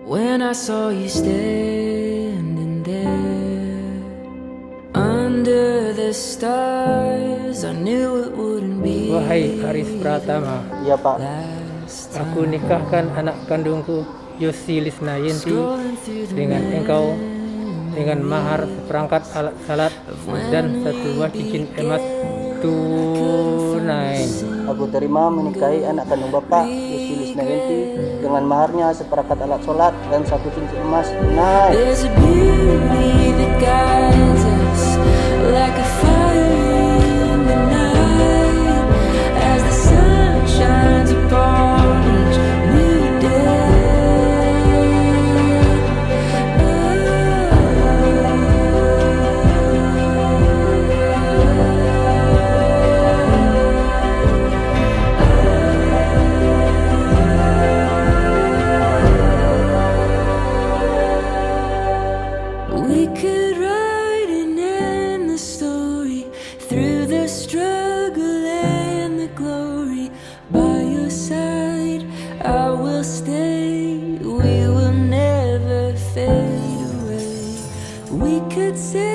When I saw you standing there under the stars, I knew it wouldn't be. Wahai Aris Pratama, Iya Pak. aku nikahkan anak kandungku Yosi Lisnayanti dengan engkau dengan mahar seperangkat alat salat dan satu buah cincin emas tunai. Aku terima menikahi anak kandung Bapak Yosi Lisnayanti dengan maharnya seperangkat alat sholat dan satu cincin emas tunai. There's a beauty that guides us like a fire in the night as the sun shines upon each new We could write an endless story through the struggle and the glory. By your side, I will stay. We will never fade away. We could say